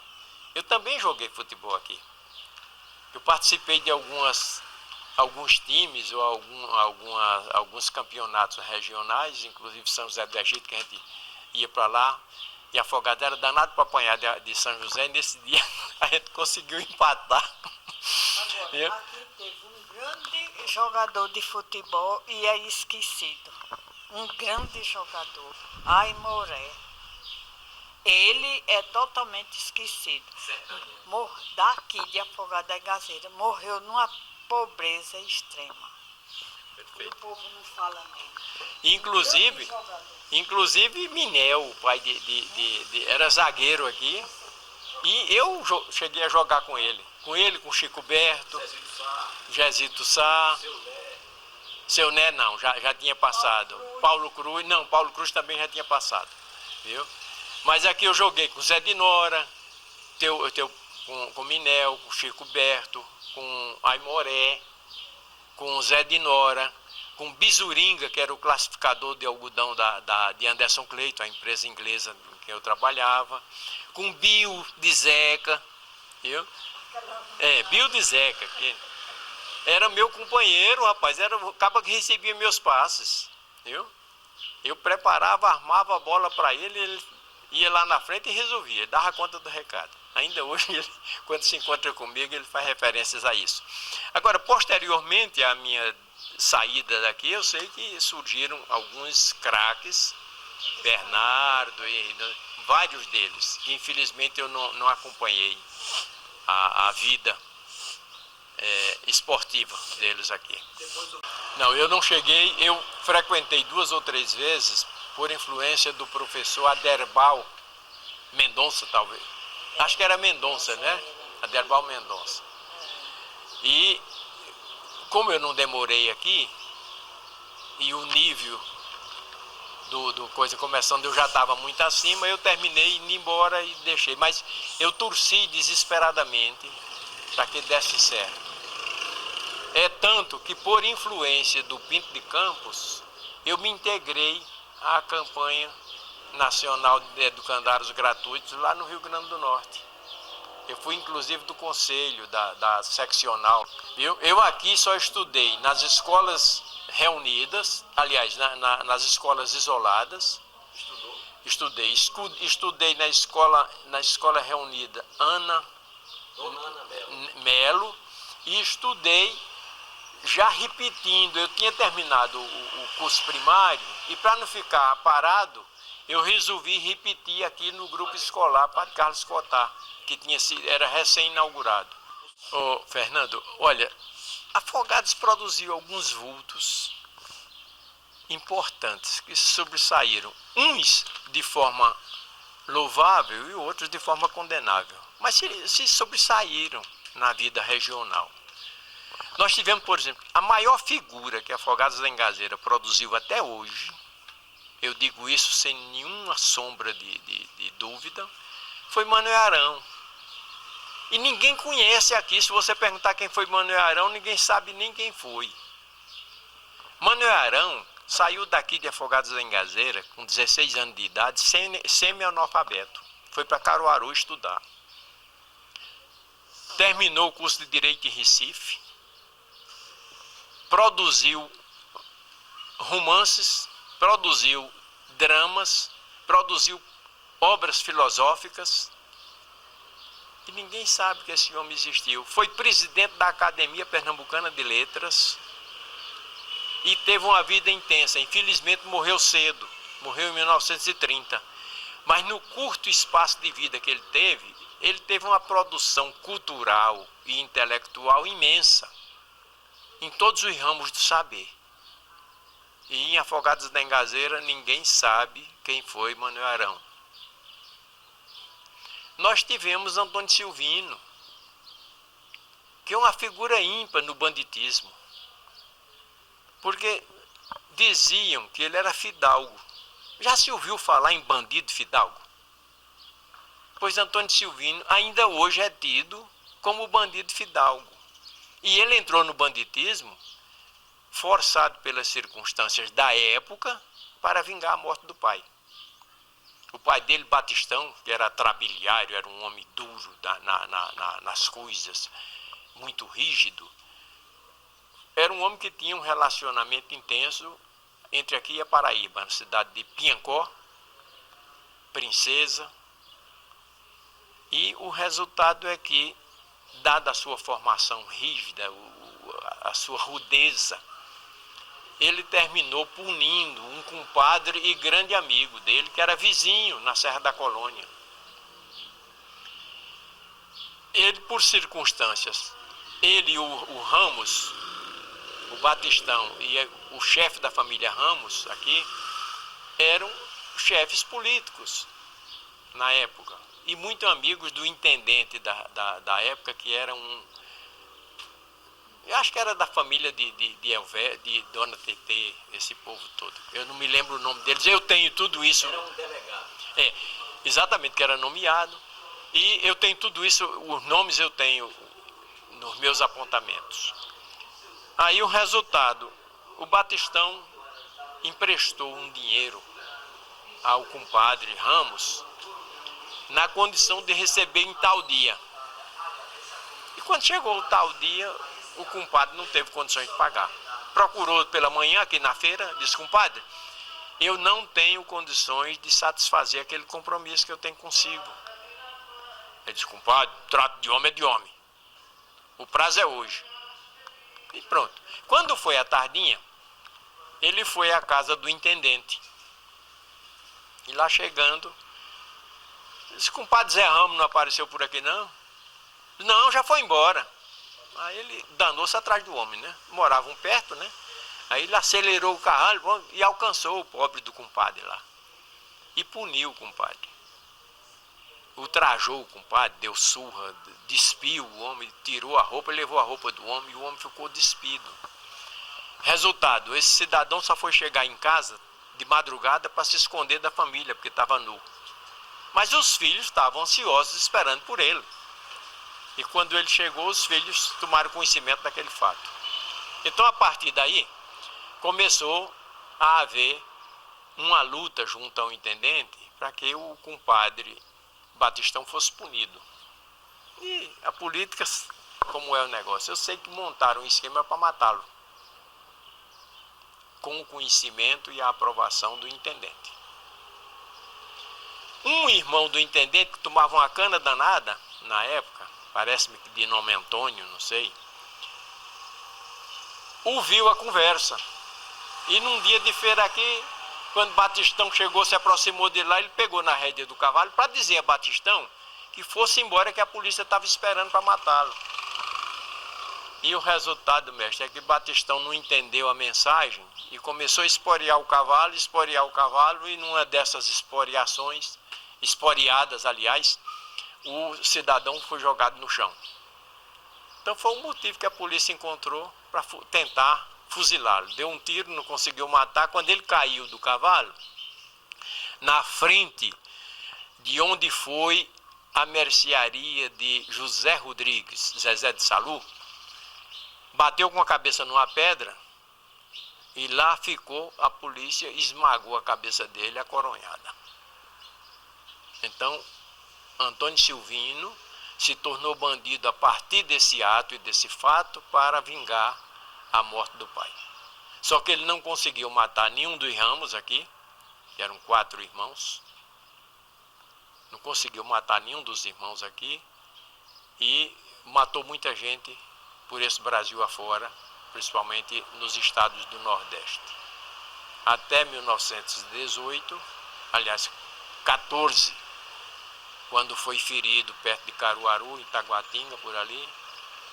eu também joguei futebol aqui. Eu participei de alguns times ou alguns campeonatos regionais, inclusive São José do Egito, que a gente ia para lá, e Afogados era danado para apanhar de São José, e nesse dia a gente conseguiu empatar. Agora, aqui teve um grande jogador de futebol e é esquecido. Um grande jogador, Aimoré. Ele é totalmente esquecido. Daqui de Afogados da Gazeira, morreu numa pobreza extrema. Perfeito. O povo não fala nele. Inclusive Minel, o pai era zagueiro aqui, e eu cheguei a jogar com ele, com Chico Berto, Jezito Sá, Seu Né não, já tinha passado, Paulo Cruz também já tinha passado. viu? Mas aqui eu joguei com Zé de Nora, com Minel, com Chico Berto, com Aimoré, com Zé de Nora, com Bisuringa, que era o classificador de algodão de Anderson Clayton, a empresa inglesa em que eu trabalhava, com Bill de Zeca, viu? Bill de Zeca, que era meu companheiro, rapaz, era o cara que recebia meus passes, viu? Eu preparava, armava a bola para ele, ele ia lá na frente e resolvia, ele dava conta do recado. Ainda hoje, ele, quando se encontra comigo, ele faz referências a isso. Agora, posteriormente à minha saída daqui, eu sei que surgiram alguns craques, Bernardo e vários deles, que infelizmente eu não acompanhei a vida esportiva deles aqui. Não, eu não cheguei, eu frequentei 2 ou 3 vezes por influência do professor Aderbal Mendonça, talvez. Acho que era Mendonça, né? Aderbal Mendonça. E como eu não demorei aqui, e o nível do coisa começando, eu já estava muito acima, eu terminei indo embora e deixei. Mas eu torci desesperadamente para que desse certo. É tanto que, por influência do Pinto de Campos, eu me integrei à campanha nacional de educandários gratuitos lá no Rio Grande do Norte. Eu fui, inclusive, do conselho da seccional. Eu aqui só estudei nas escolas reunidas, aliás, nas escolas isoladas. Estudei na escola reunida Ana Melo e estudei já repetindo. Eu tinha terminado o curso primário e, para não ficar parado, eu resolvi repetir aqui no grupo escolar Padre Carlos Cotá, que era recém-inaugurado. Ô, Fernando, olha, Afogados produziu alguns vultos importantes que sobressaíram, uns de forma louvável e outros de forma condenável, mas se sobressaíram na vida regional. Nós tivemos, por exemplo, a maior figura que Afogados da Engazeira produziu até hoje, eu digo isso sem nenhuma sombra de dúvida, foi Manuel Arão. E ninguém conhece aqui, se você perguntar quem foi Manuel Arão, ninguém sabe nem quem foi. Manuel Arão saiu daqui de Afogados da Engazeira com 16 anos de idade, semi-analfabeto. Foi para Caruaru estudar. Terminou o curso de Direito em Recife. Produziu romances, produziu dramas, produziu obras filosóficas. E ninguém sabe que esse homem existiu. Foi presidente da Academia Pernambucana de Letras e teve uma vida intensa. Infelizmente morreu cedo, morreu em 1930. Mas no curto espaço de vida que ele teve uma produção cultural e intelectual imensa em todos os ramos do saber. E em Afogados da Engazeira ninguém sabe quem foi Manuel Arão. Nós tivemos Antônio Silvino, que é uma figura ímpar no banditismo, porque diziam que ele era fidalgo. Já se ouviu falar em bandido fidalgo? Pois Antônio Silvino ainda hoje é tido como bandido fidalgo. E ele entrou no banditismo forçado pelas circunstâncias da época para vingar a morte do pai. O pai dele, Batistão, que era trabiliário, era um homem duro nas coisas, muito rígido. Era um homem que tinha um relacionamento intenso entre aqui e a Paraíba, na cidade de Piancó, Princesa. E o resultado é que, dada a sua formação rígida, a sua rudeza, ele terminou punindo um compadre e grande amigo dele, que era vizinho na Serra da Colônia. Ele, por circunstâncias, ele e o Ramos, o Batistão e o chefe da família Ramos aqui, eram chefes políticos na época. E muito amigos do intendente da época, que era Eu acho que era da família de Dona Tetê, esse povo todo. Eu não me lembro o nome deles, eu tenho tudo isso. Era um delegado. Exatamente, que era nomeado. E eu tenho tudo isso, os nomes eu tenho nos meus apontamentos. Aí o resultado, o Batistão emprestou um dinheiro ao compadre Ramos na condição de receber em tal dia. E quando chegou o tal dia, o compadre não teve condições de pagar. Procurou pela manhã aqui na feira, disse: compadre, eu não tenho condições de satisfazer aquele compromisso que eu tenho consigo. Ele disse: compadre, trato de homem é de homem. O prazo é hoje. E pronto. Quando foi à tardinha, ele foi à casa do intendente. E lá chegando, disse: compadre Zé Ramos não apareceu por aqui não? Não, já foi embora. Aí ele danou-se atrás do homem, né? Moravam perto, né? Aí ele acelerou o carro e alcançou o pobre do compadre lá. E puniu o compadre. Ultrajou o compadre, deu surra, despiu o homem, tirou a roupa, levou a roupa do homem e o homem ficou despido. Resultado, esse cidadão só foi chegar em casa de madrugada para se esconder da família, porque estava nu. Mas os filhos estavam ansiosos esperando por ele. E quando ele chegou, os filhos tomaram conhecimento daquele fato. Então, a partir daí, começou a haver uma luta junto ao intendente para que o compadre Batistão fosse punido. E a política, como é o negócio? Eu sei que montaram um esquema para matá-lo, com o conhecimento e a aprovação do intendente. Um irmão do intendente que tomava uma cana danada, na época, parece-me que de nome Antônio, não sei, ouviu a conversa. E num dia de feira aqui, quando Batistão chegou, se aproximou dele lá, ele pegou na rédea do cavalo para dizer a Batistão que fosse embora, que a polícia estava esperando para matá-lo. E o resultado, mestre, é que Batistão não entendeu a mensagem e começou a esporear o cavalo, e numa dessas esporeadas, aliás, o cidadão foi jogado no chão. Então foi o motivo que a polícia encontrou para tentar fuzilá-lo. Deu um tiro, não conseguiu matar. Quando ele caiu do cavalo, na frente de onde foi a mercearia de José Rodrigues, Zezé de Salu, bateu com a cabeça numa pedra e lá ficou. A polícia esmagou a cabeça dele acoronhada. Então, Antônio Silvino se tornou bandido a partir desse ato e desse fato para vingar a morte do pai. Só que ele não conseguiu matar nenhum dos Ramos aqui, que eram 4 irmãos. Não conseguiu matar nenhum dos irmãos aqui e matou muita gente por esse Brasil afora, principalmente nos estados do Nordeste. Até 1918, aliás, 14, quando foi ferido perto de Caruaru, em Taguatinga, por ali,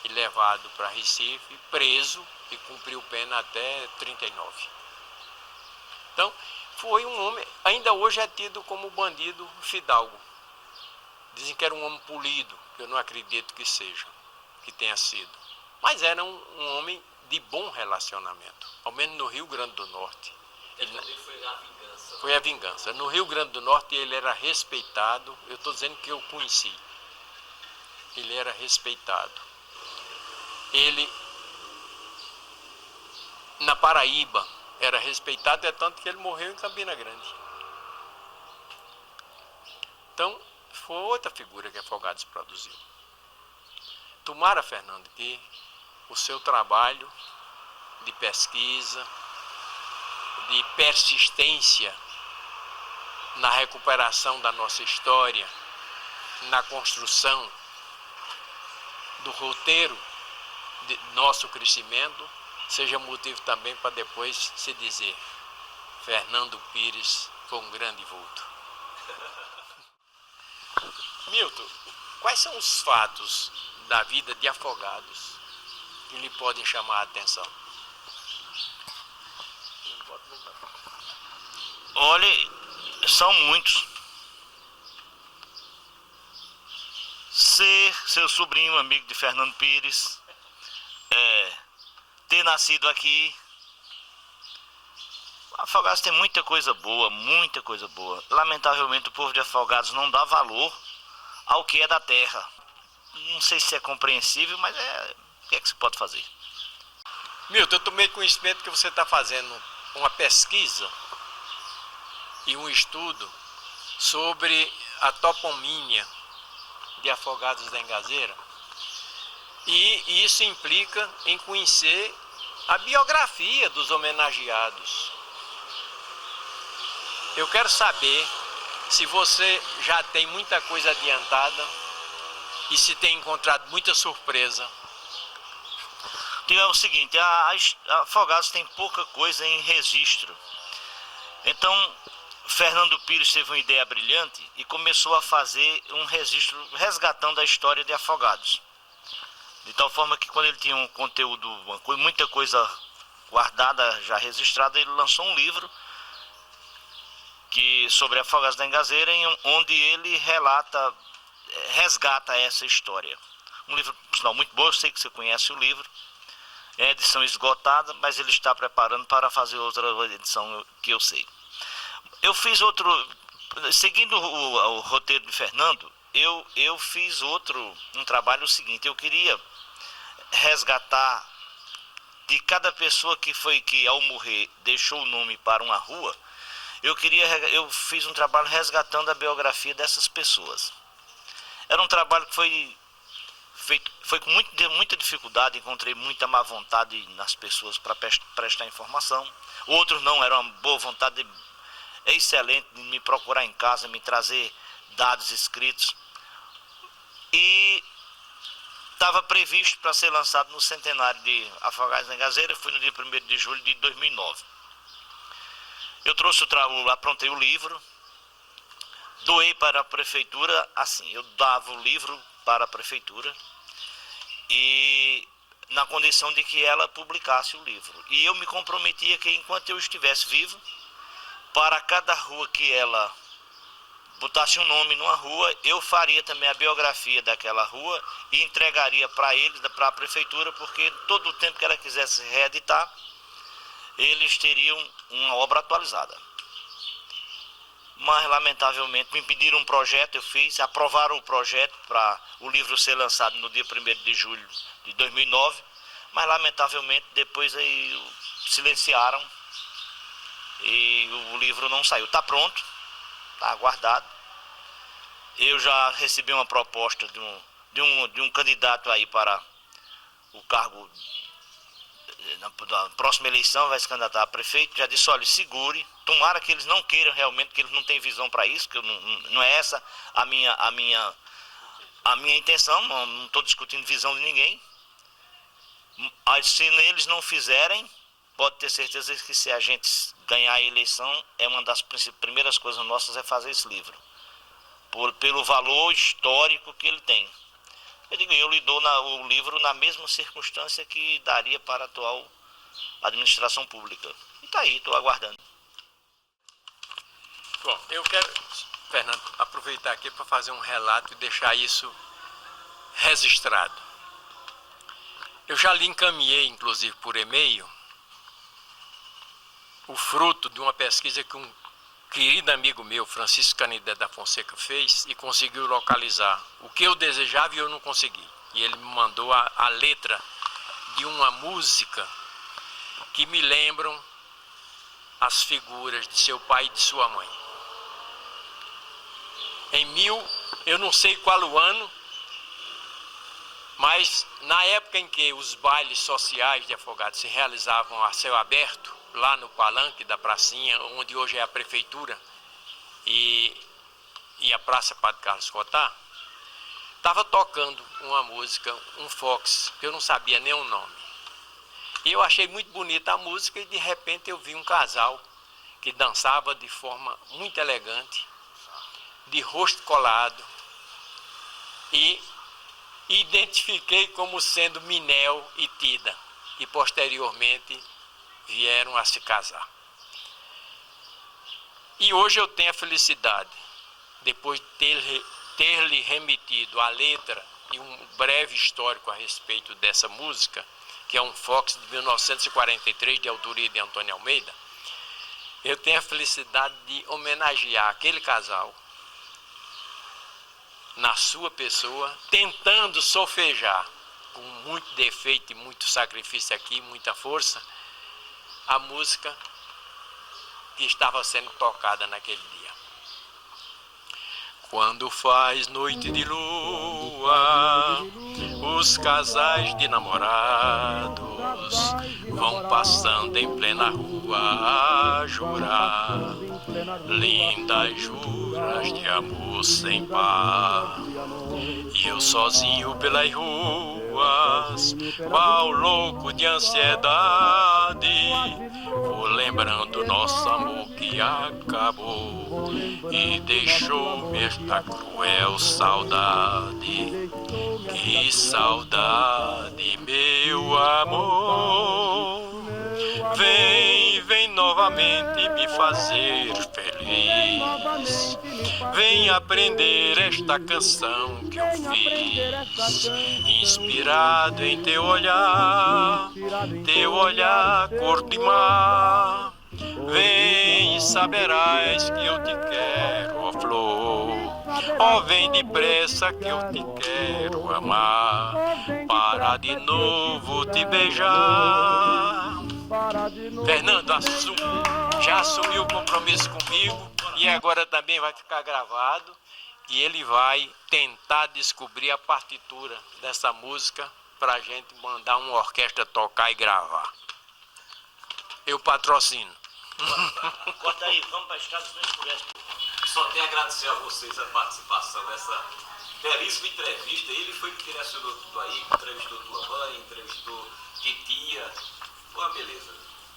e levado para Recife, preso, e cumpriu pena até 39. Então, foi um homem, ainda hoje é tido como bandido fidalgo. Dizem que era um homem polido, que eu não acredito que seja, que tenha sido. Mas era um homem de bom relacionamento, ao menos no Rio Grande do Norte. Ele foi a vingança. Foi a vingança. No Rio Grande do Norte ele era respeitado, eu estou dizendo que eu conheci. Ele era respeitado. Ele, na Paraíba, era respeitado, é tanto que ele morreu em Campina Grande. Então, foi outra figura que Afogados produziu. Tomara, Fernando, que o seu trabalho de pesquisa, de persistência na recuperação da nossa história, na construção do roteiro de nosso crescimento, seja motivo também para depois se dizer: Fernando Pires foi um grande vulto. Milton, quais são os fatos da vida de Afogados que lhe podem chamar a atenção? Olha, são muitos. Ser seu sobrinho, amigo de Fernando Pires, ter nascido aqui. Afogados tem muita coisa boa, muita coisa boa. Lamentavelmente o povo de Afogados não dá valor ao que é da terra. Não sei se é compreensível, mas o que é que se pode fazer? Milton, eu tomei conhecimento que você está fazendo uma pesquisa e um estudo sobre a toponímia de Afogados da Engazeira. E isso implica em conhecer a biografia dos homenageados. Eu quero saber se você já tem muita coisa adiantada e se tem encontrado muita surpresa. É o seguinte, a Afogados tem pouca coisa em registro. Então, Fernando Pires teve uma ideia brilhante e começou a fazer um registro resgatando a história de Afogados. De tal forma que quando ele tinha um conteúdo, muita coisa guardada, já registrada, ele lançou um livro sobre Afogados da Engazeira, onde ele resgata essa história. Um livro, por sinal, muito bom, eu sei que você conhece o livro. É edição esgotada, mas ele está preparando para fazer outra edição que eu sei. Eu fiz seguindo o roteiro de Fernando, eu fiz um trabalho seguinte, eu queria resgatar de cada pessoa que ao morrer deixou o nome para uma rua, eu fiz um trabalho resgatando a biografia dessas pessoas. Era um trabalho que foi com muita dificuldade, encontrei muita má vontade nas pessoas para prestar informação. Outros não, era uma boa vontade excelente de me procurar em casa, me trazer dados escritos. E estava previsto para ser lançado no centenário de Afogados da Engazeira, foi no dia 1º de julho de 2009. Eu aprontei o livro, doei para a prefeitura, assim, eu dava o livro para a prefeitura e na condição de que ela publicasse o livro. E eu me comprometia que enquanto eu estivesse vivo, para cada rua que ela botasse um nome numa rua, eu faria também a biografia daquela rua e entregaria para eles, para a prefeitura, porque todo o tempo que ela quisesse reeditar, eles teriam uma obra atualizada. Mas lamentavelmente me pediram um projeto, aprovaram o projeto para o livro ser lançado no dia 1º de julho de 2009, mas lamentavelmente depois aí silenciaram e o livro não saiu. Está pronto, está aguardado. Eu já recebi uma proposta de um candidato aí para o cargo na próxima eleição, vai se candidatar a prefeito, já disse, olha, segure, tomara que eles não queiram realmente, que eles não têm visão para isso, que não é essa a minha intenção, não estou discutindo visão de ninguém. Mas se eles não fizerem, pode ter certeza que se a gente ganhar a eleição, uma das primeiras coisas nossas é fazer esse livro, pelo valor histórico que ele tem. Eu lhe dou o livro na mesma circunstância que daria para a atual administração pública. E está aí, estou aguardando. Bom, eu quero, Fernando, aproveitar aqui para fazer um relato e deixar isso registrado. Eu já lhe encaminhei, inclusive por e-mail, o fruto de uma pesquisa que um querido amigo meu, Francisco Canidé da Fonseca, fez e conseguiu localizar o que eu desejava e eu não consegui. E ele me mandou a letra de uma música que me lembram as figuras de seu pai e de sua mãe. Eu não sei qual o ano, mas na época em que os bailes sociais de Afogados se realizavam a céu aberto, lá no palanque da pracinha, onde hoje é a prefeitura, e a Praça Padre Carlos Cotá, estava tocando uma música, um fox, que eu não sabia nem o nome. E eu achei muito bonita a música e de repente eu vi um casal que dançava de forma muito elegante, de rosto colado, e identifiquei como sendo Minel e Tida, e posteriormente vieram a se casar. E hoje eu tenho a felicidade, depois de ter-lhe remetido a letra e um breve histórico a respeito dessa música, que é um Fox de 1943, de autoria de Antônio Almeida, eu tenho a felicidade de homenagear aquele casal, na sua pessoa, tentando solfejar, com muito defeito e muito sacrifício aqui, muita força, a música que estava sendo tocada naquele dia. Quando faz noite de lua, os casais de namorados vão passando em plena rua a jurar lindas juras de amor sem par. E eu sozinho pelas ruas, qual louco de ansiedade, vou lembrando nosso amor que acabou e deixou-me esta cruel saudade. Que saudade, meu amor, vem novamente me fazer feliz. Vem aprender esta canção que eu fiz, inspirado em teu olhar cor de mar. Vem e saberás que eu te quero, ó flor. Ó, vem depressa que eu te quero amar, para de novo te beijar. Fernando já assumiu o compromisso comigo e agora também vai ficar gravado. E ele vai tentar descobrir a partitura dessa música para a gente mandar uma orquestra tocar e gravar. Eu patrocino. Corta aí, vamos para a estrada, senão escurece. Só tenho a agradecer a vocês a participação nessa belíssima entrevista. Ele foi que direcionou tudo aí, entrevistou tua mãe, entrevistou titia. Foi uma beleza.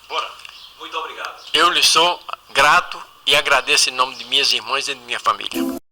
Bora. Muito obrigado. Eu lhe sou grato e agradeço em nome de minhas irmãs e de minha família.